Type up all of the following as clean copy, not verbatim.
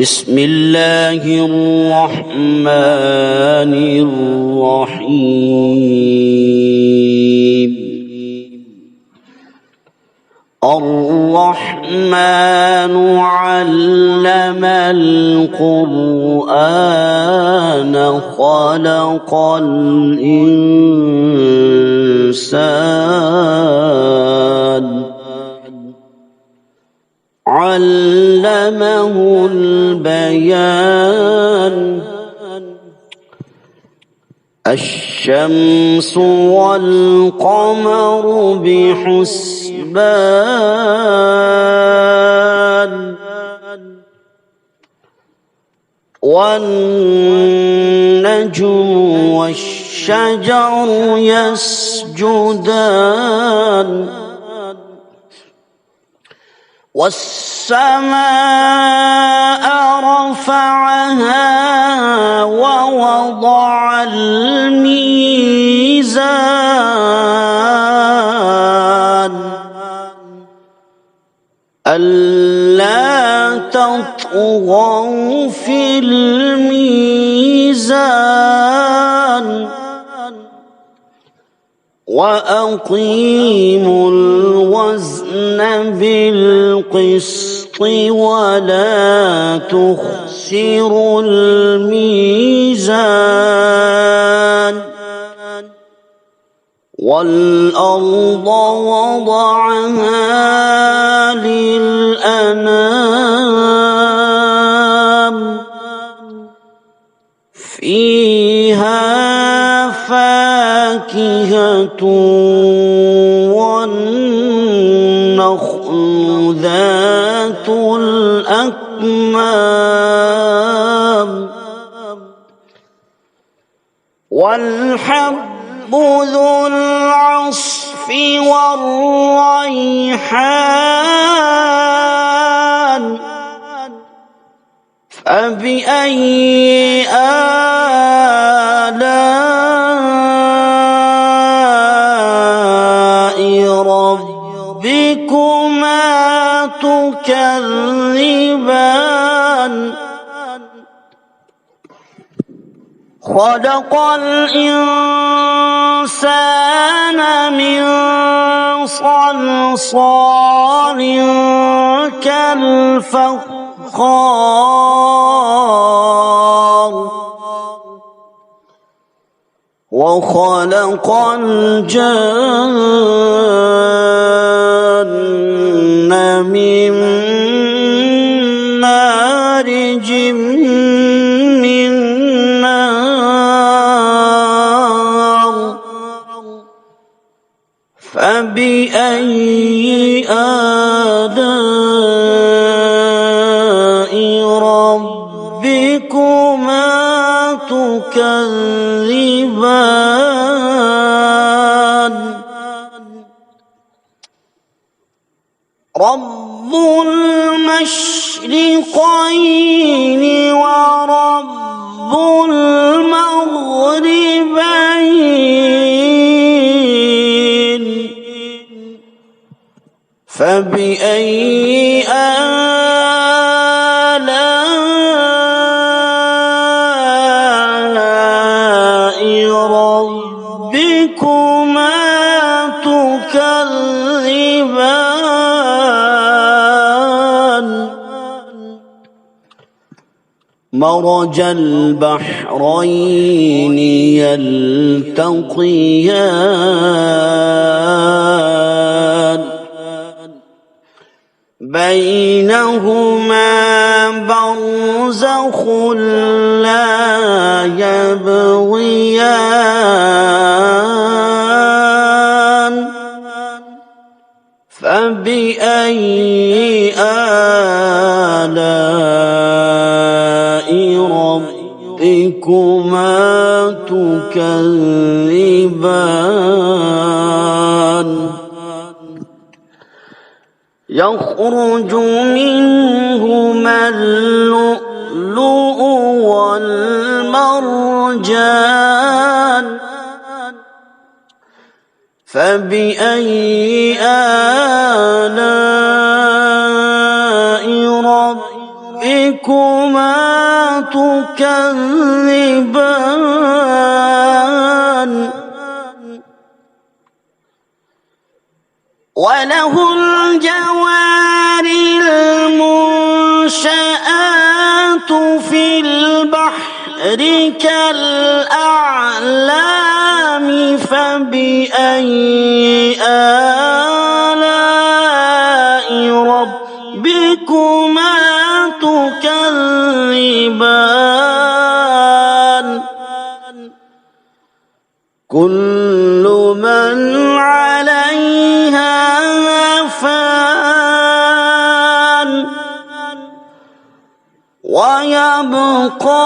بسم الله الرحمن الرحيم. الرحمن علم القرآن خلق الإنسان علمه البيان. الشمس والقمر بحسبان والنجم والشجر يسجدان والسماء رفعها ووضع الميزان ألا تطغوا في الميزان وأقيموا الوزن بالقسط ولا تخسروا الميزان. والأرض وضعها للأنام فيها فاكهة والنخل ذات الأكمام والحب ذو العصف والريحان فبأي آلاء ربكما تكذبان. خلق الإنسان من صلصال كالفخار وخلق الجن من مارج من نار فبأي آلاء ربكما تكذبان. رب المشرقين ورب المغربين فبأي آلاء ربكما تكذبان. مرج البحرين يلتقيان بينهما برزخ لا يبغيان فبأي آلاء ربكما تكذبان. يخرج منهما اللؤلؤ والمرجان فبأي آلاء ربكما تكذبان وله الجوار المنشآت في البحر كالأعلام فبأي آلاء ربكما تكذبان كل من عليها فان ويبقى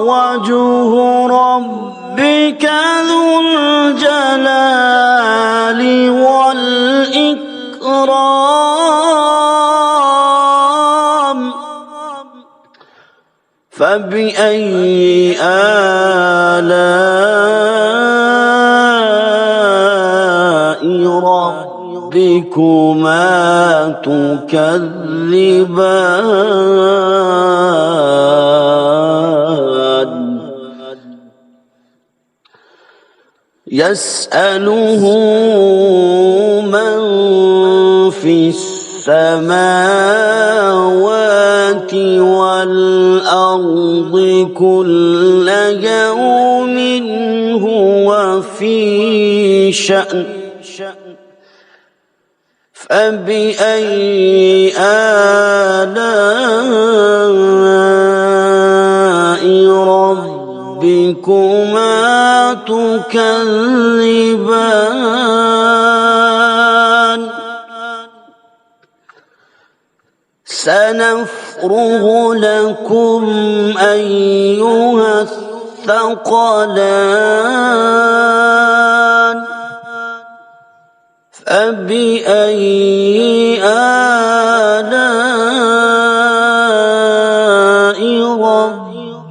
وجه ربك ذو الجلال والإكرام فبأي آلاء ربكما تكذبان يسأله من في السماوات والأرض كل يوم هو في شأن فبأي آلاء ربكما تكذبان سنفرغ لكم أيها الثقلان فبأي آلاء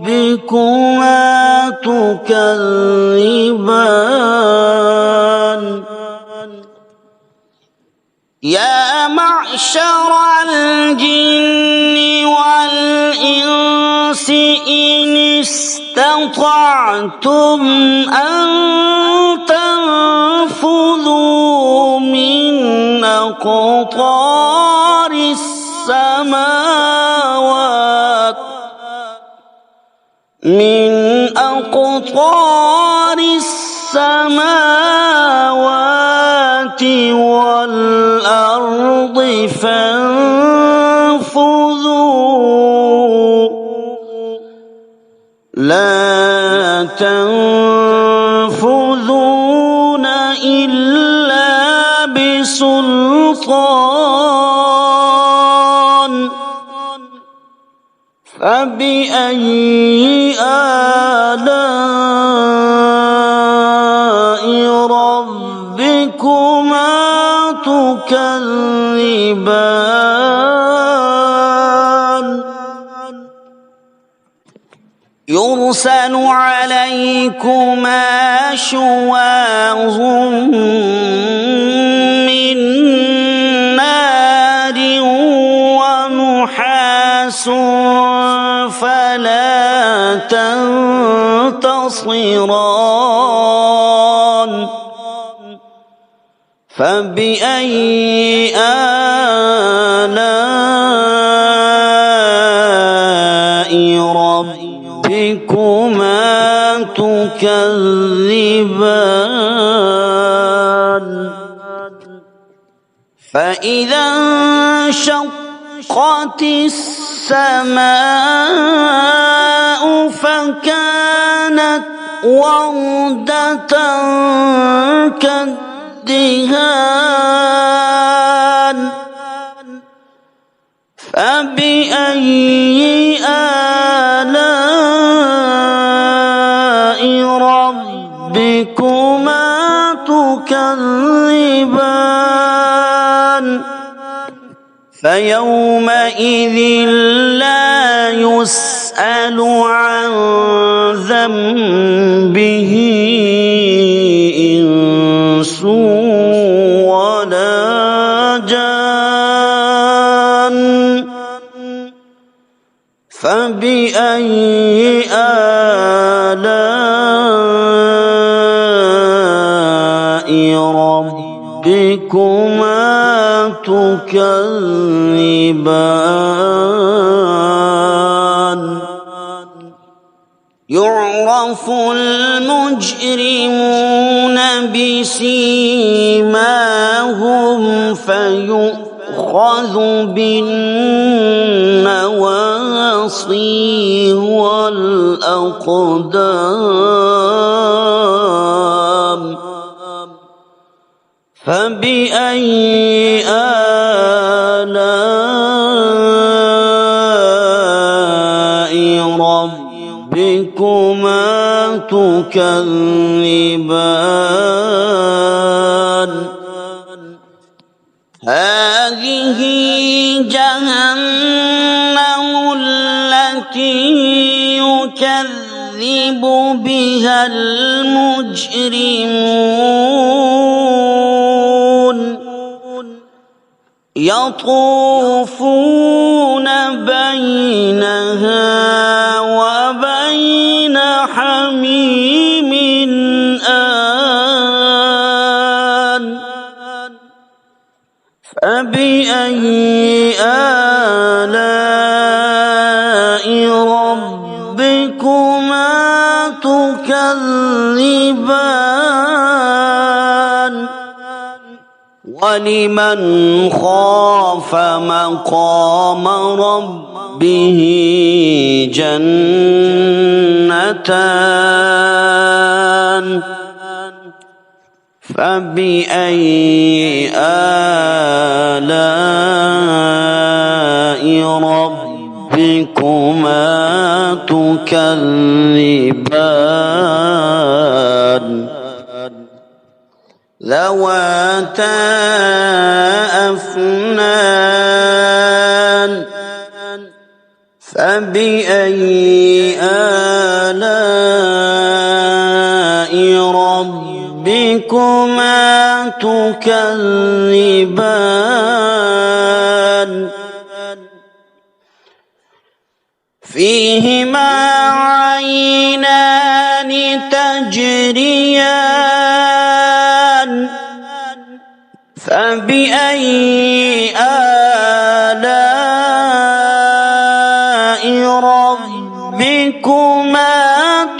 ربكما تكذبان يا معشر الجن والإنس إن استطعتم أن تنفذوا من أقطار السماوات والأرض فانفذوا لا تنفذون إلا بسلطان فبأي آلاء ربكما تكذبان يرسل عليكما شواظ من نار ونحاس فلا تنتصران فبأي آلاء ربكما تكذبان فإذا انشقت السماء فكانت وردة كالدهان فبأي آلاء ربكما تكذبان فيومئذ لا يسأل عن ذنبه إنس ولا جان فبأي آلاء ربكما تكذبان يعرف المجرمون بسيماهم فيؤخذ بالنواصي والأقدام فبأي آلاء ربكما تكذبان هذه جهنم التي يكذب بها المجرمون يطوفون بينها وبين حميم آن فبأي آلاء ربكما تكذبان ولمن خاف مقام ربه جنتان فبأي آلاء ربكما تكذبان ذواتا أفنان فبأي آلاء ربكما تكذبان فيهما عينان تجريان فبأي آلاء ربكما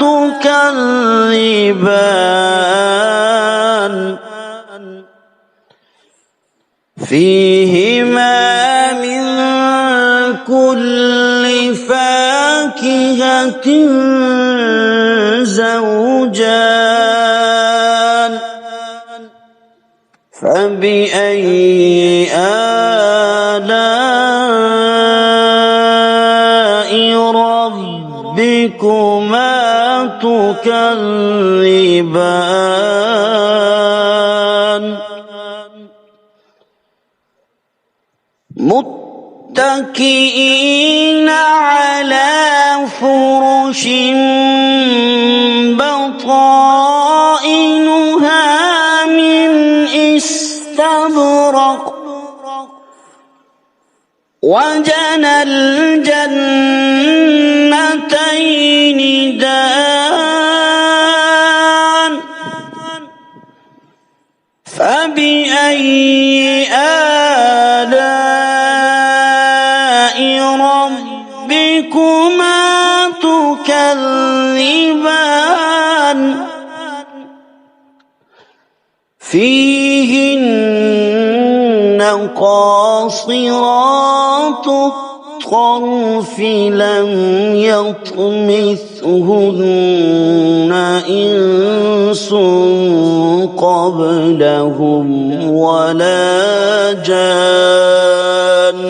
تكذبان فيهما من كل فاكهة زوجان فبأي آلاء ربكما تكذبان متكئين على فرش بطائنها من استبرق وجنى الجنتين دان فبأي آلاء ربكما تكذبان فيهن قاصرات الطرف لم يطمثهن إنس قبلهم ولا جان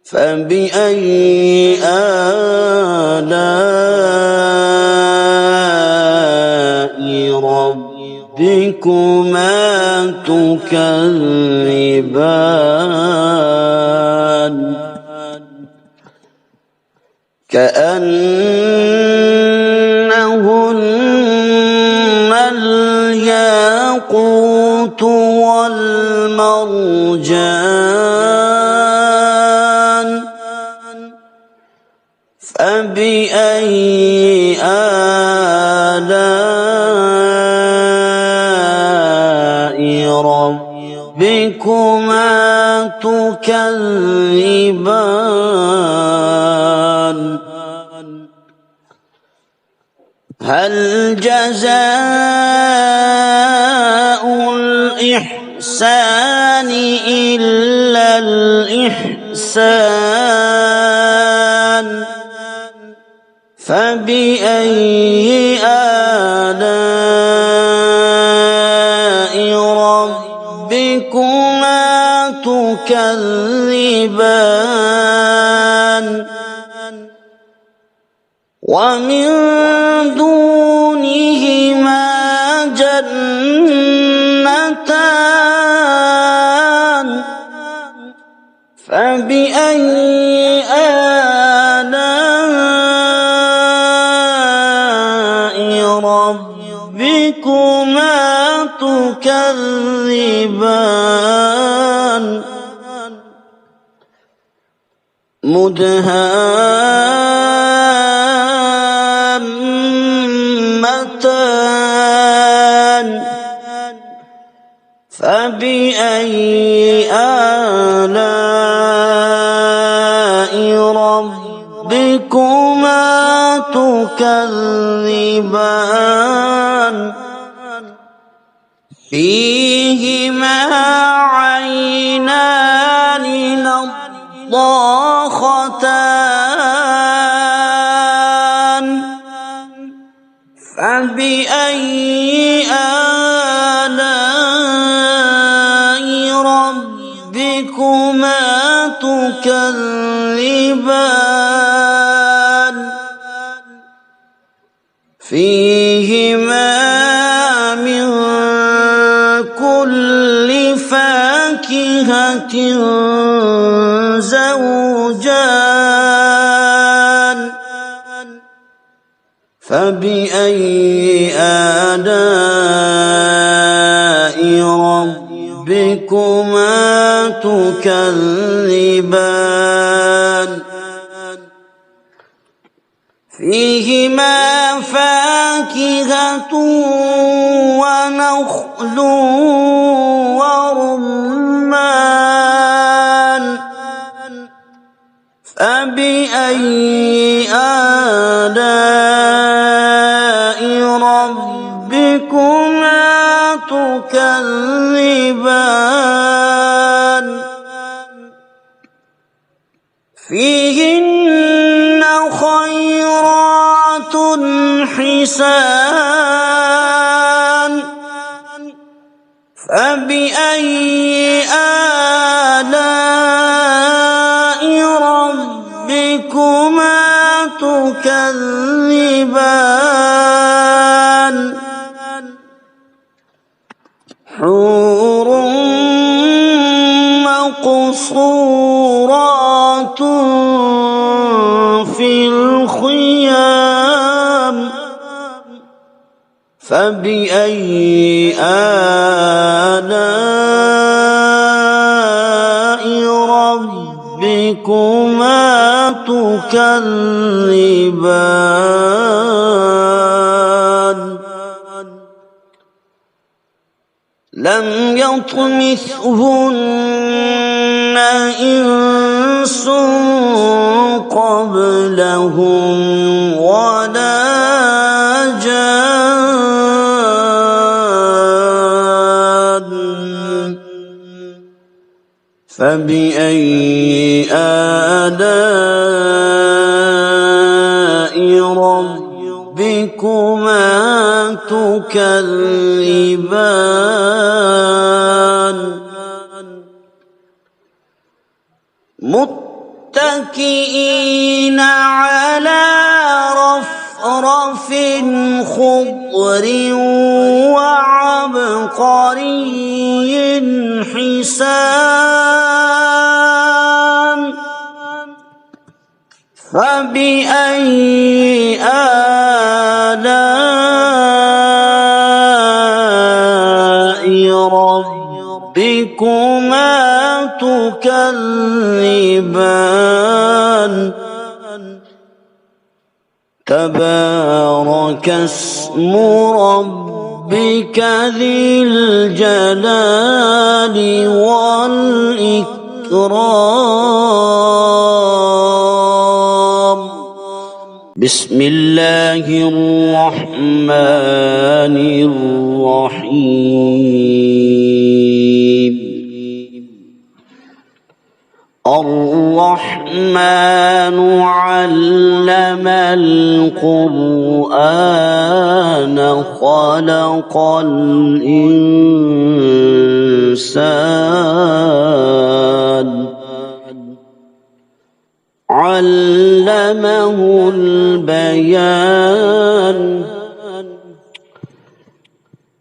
فبأي آلاء ربكما تكذبان كأنهن الياقوت والمرجان فبأي آلاء ربكما تكذبان هل جزاء الإحسان إلا الإحسان فبأي آلاء ربكما تكذبان ومن دونهما جنتان فبأي آلاء ربكما تكذبان مدهامتان فبأي آلاء ربكما تكذبان فيهما عينان نضاختان فبأي آلاء ربكما تكذبان فيهما من كل فاكهة زوجان فبأي آلاء ربكما تكذبان فيهما فاكهة ونخل ورمان فبأي آلاء ربكما تكذبان فيهن خيرات حسان فبأي آلاء ربكما تكذبان حور مقصورات في الخيام فبأي آلاء ربكما تكذبان لم يطمثهن إنس قبلهم ولا جان فبأي آلاء ربكما تكذبان متكئين على رفرف خضر وعبقري حسان فبأي آلاء ربكما تكذبان تبارك اسم ربك ذي الجلال والإكرام. بسم الله الرحمن الرحيم. الرحمن علم القرآن خلق الإنسان علمه البيان.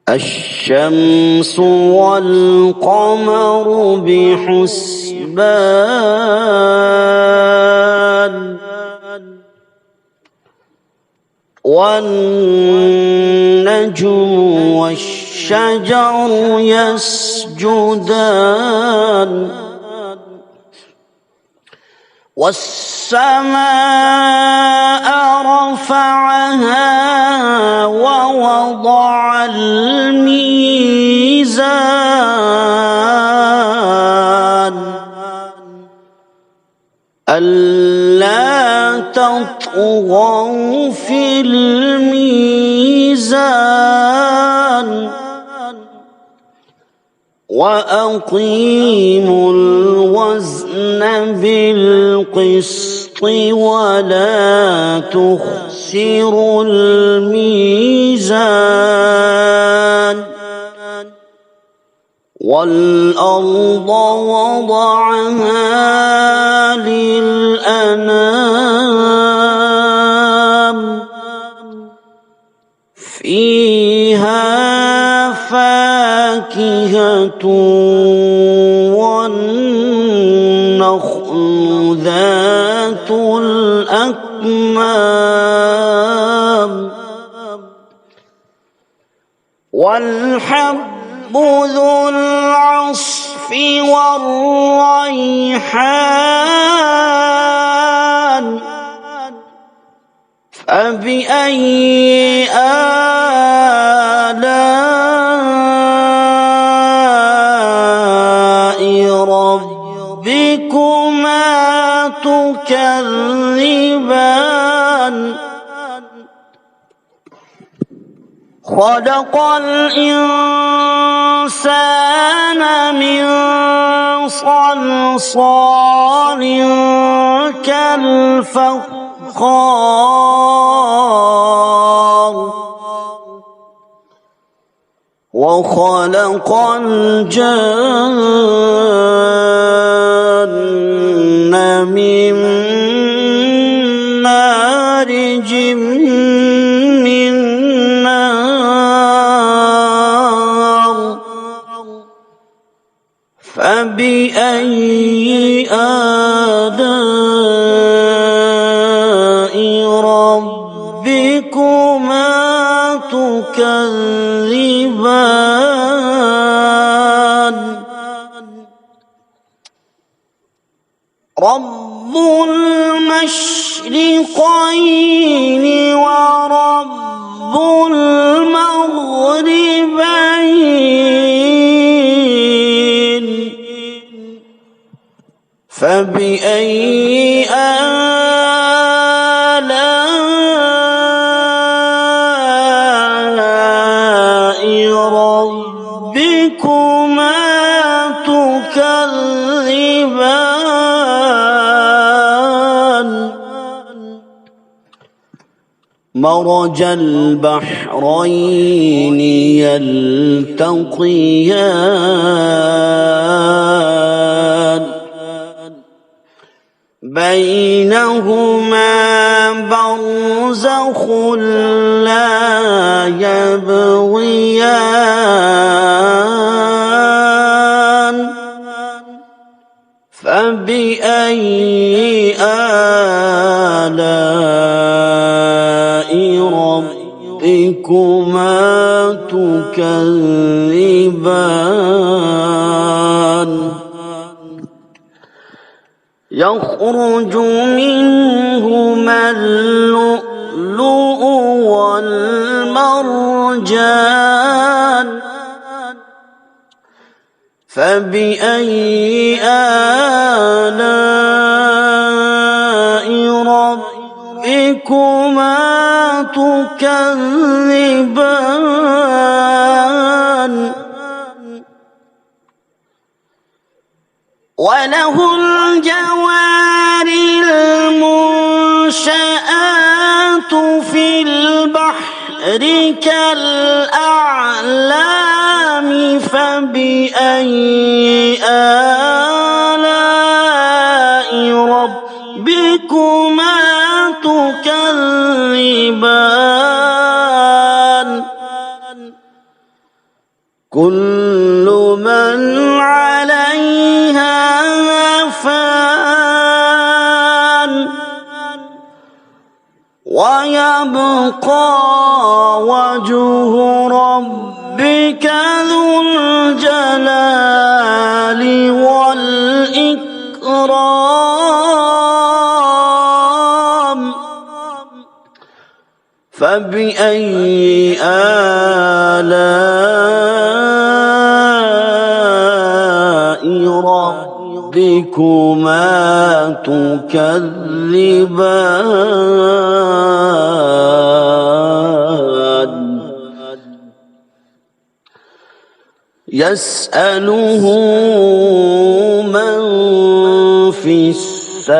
الشمس والقمر بحسبان والنجم والشجر يسجدان والسماء رفعها ووضع الميزان ألا تطغوا في الميزان وأقيموا الوزن بالقسط ولا تخسروا الميزان. والأرض وضعها للأنام فيها فاكهة والنخل ذات الأكمام والحب ذو العصف والريحان فبأي آلاء ربكما تكذبان. خلق الإنسان من صلصال كالفخار وخلق الجن من مارج من نار فبأي آلاء ربكما تكذبان. رب المشرقين ورب المغربين فبأي آلاء ربكما تكذبان. مرج البحرين يلتقيان بينهما برزخ لا يبغيان فبأي آلاء ربكما تكذبان. يخرج منهما اللؤلؤ فبأي آلاء ربكما تكذبان وله الجوار المنشآت في البحر كالأعلام فبأي آلاء ربكما تكذبان كل من عليها فان ويبقى وجه ربك ذو الجلال والإكرام فبأي آلاء ربكما تكذبان يسأله من في السماوات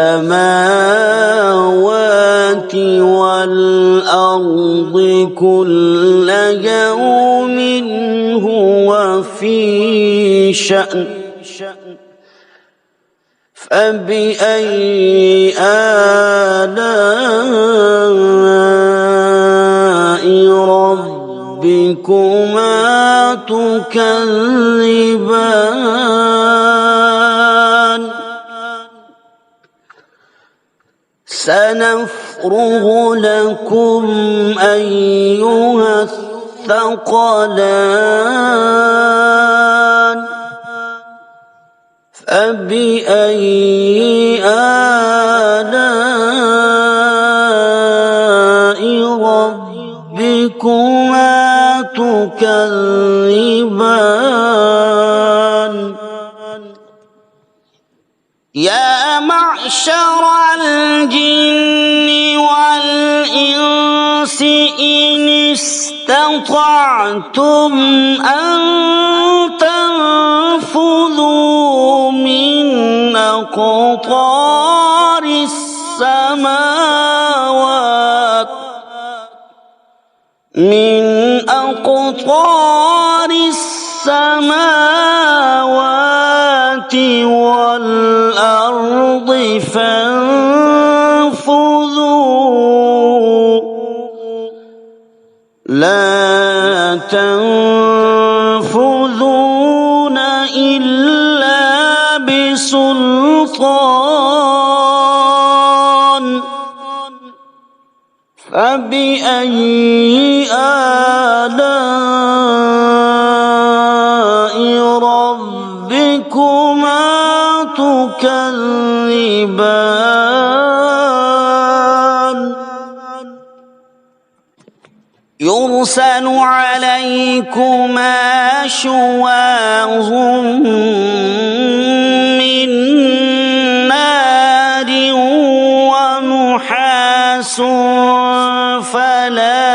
والأرض كل يوم هو في شأن فبأي آلاء ربكما تكذبان سنفرغ لكم أيها الثقلان فبأي آلاء ربكما تكذبان يا معشر الجن والإنس إن استطعتم أن تنفذوا من أقطار السماوات والأرض فانفذوا لا تنفذون إلا بسلطان فبأي آلاء ربكما تكذبان يرسل عليكما شواظ من نار ونحاس فلا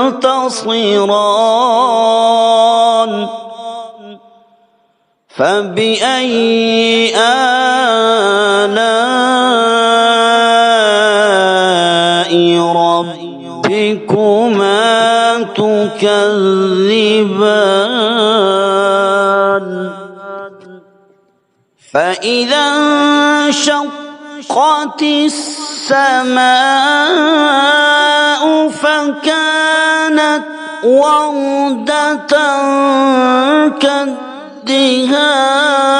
تنتصران فبأي آلاء ربكما تكذبان فإذا انشقت السماء فكانت وردة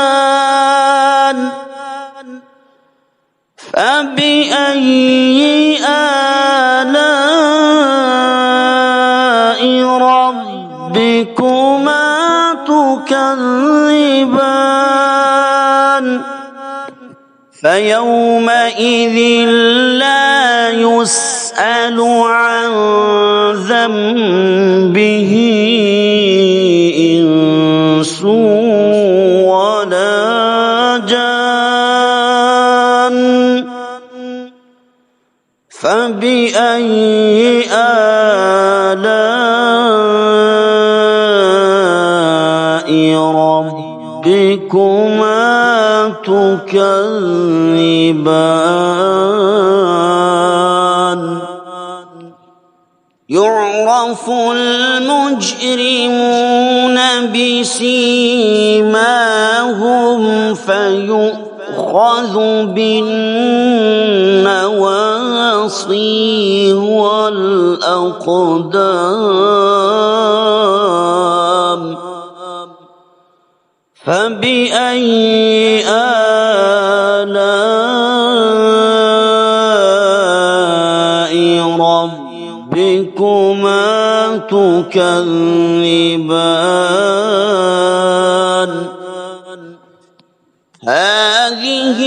كالدهان فبأي آلاء ربكما تكذبان فيومئذ لا يسأل عن ذنبه إنس فبأي آلاء ربكما تكذبان يعرف المجرمون بسيماهم فيؤخذ بالنواصي والأقدام فبأي آلاء ربكما تكذبان هذه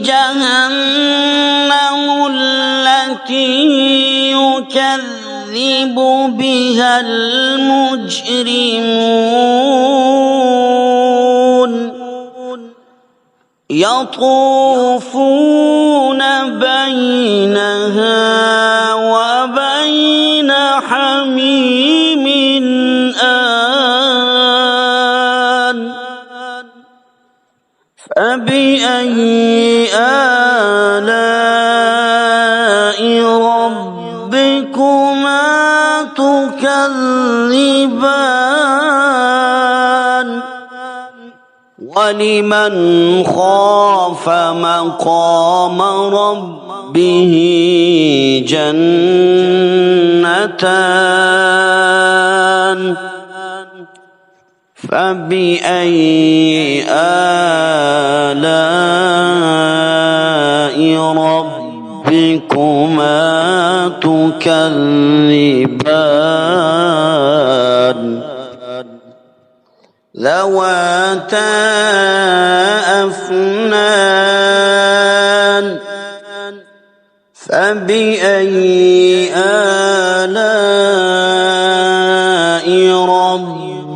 جهنم التي يكذب بها المجرمون يطوفون بينها وبين حميم آن فبأي آلاء ربكما تكذبان ولمن خاف مقام ربه جنتان فبأي آلاء ربكما تكذبان ذواتا أفنان فبأي آلاء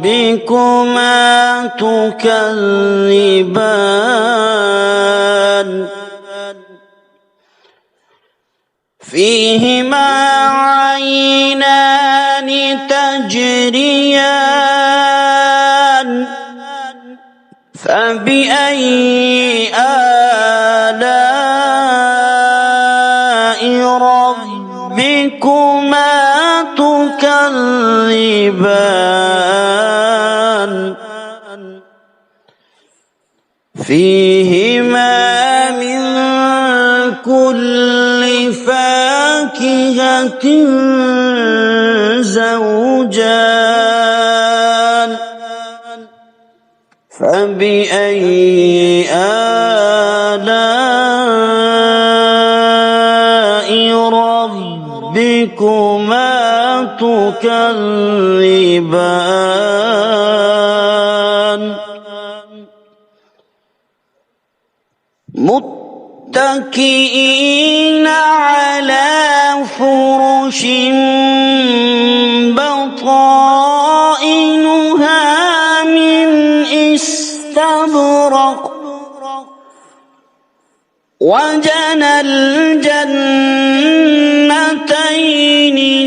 ربكما تكذبان فيهما عينان تجريان فبأي آلاء ربكما تكذبان فيهما من كل فاكهة زوجان فبأي آلاء ربكما تكذبان متكئين على فرش بطائنها من استبرق وجنى الجنتين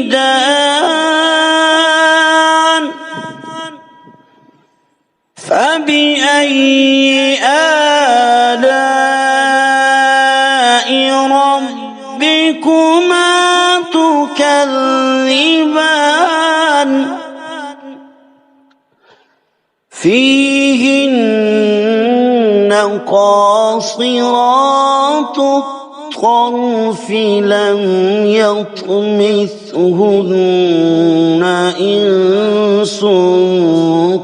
دان فبأي آلاء ربكما تكذبان فيهن قاصرات الطرف لم يطمثهن إنس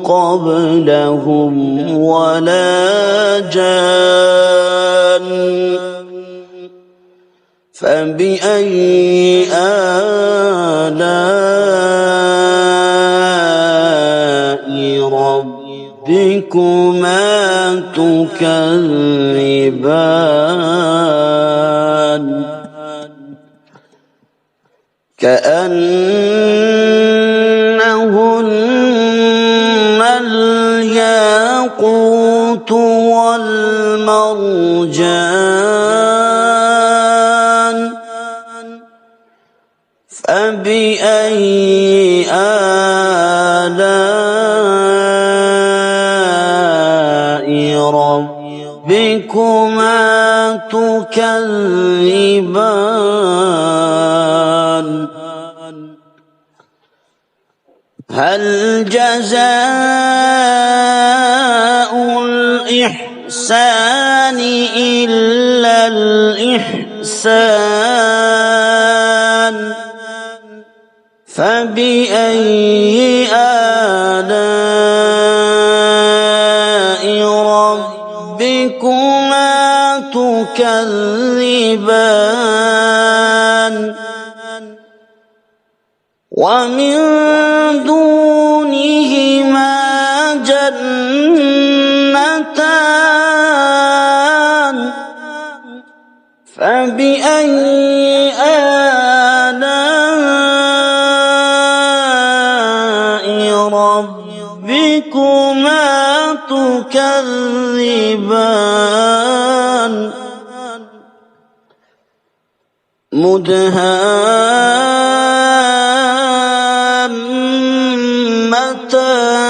قبلهم ولا جان فبأي آلاء ربكما تكذبان كأنهن الياقوت والمرجان فبأي آلاء ربكما تكذبان هل جزاء الإحسان إلا الإحسان فبأي آلاء ربكما تكذبان ومن دونهما جنتان فبأي آلاء ربكما تكذبان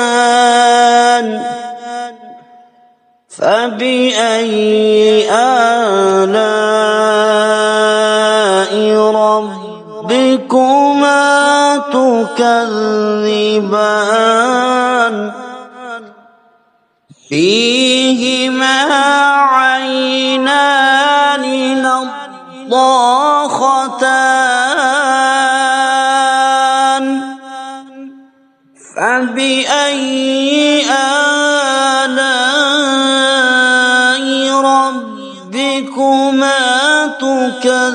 مدهامتان فبأي آلاء ربكما تكذبان فيهما عينان نضاختان فبأي آلاء ربكما تكذبان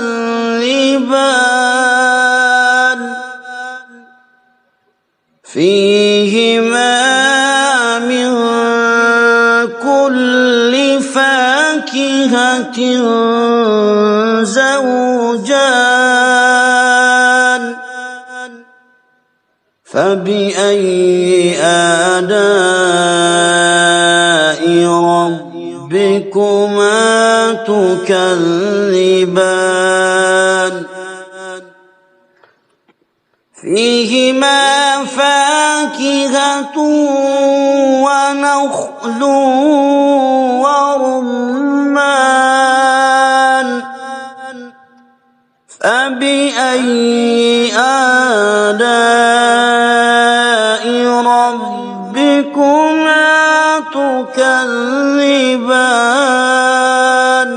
فيهما من كل فاكهة زوجان فبأي آلاء ربكما تكذبان فيهما فاكهة ونخل ورمان فبأي آلاء ربكما تكذبان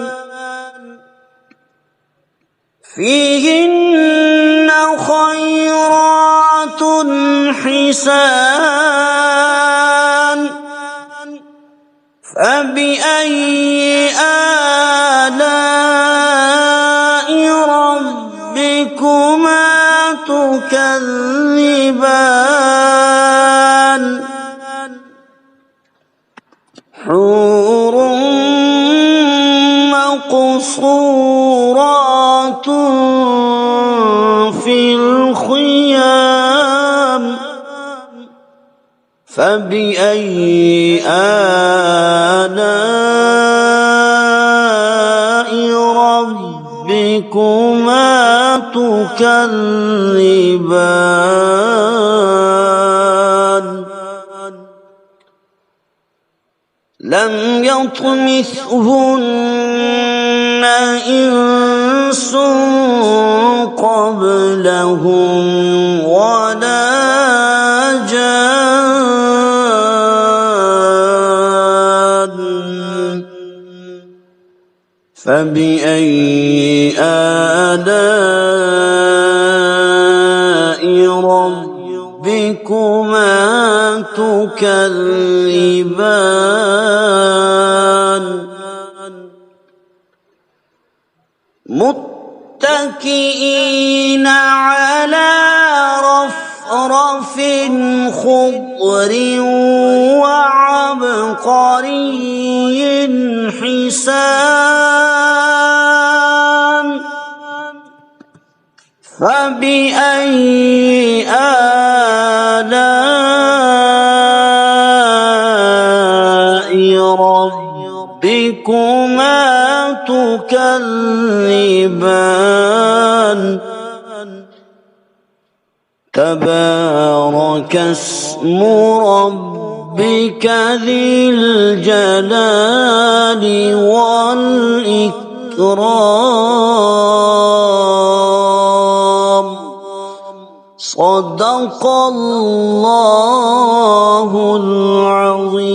فيهن خيرات حسان فبأي آلاء ربكما تكذبان حور مقصورات في الخيام فبأي آلاء ربكما تكذبان لم يطمثهن إنس قبلهم ولا جان فبأي آلاء ربكما تكذبان متكئين على رفرف خضر وعبقري حسان فبأي آلاء ربكما تكذبان تبارك اسم ربك ذي الجلال والإكرام. صدق الله العظيم.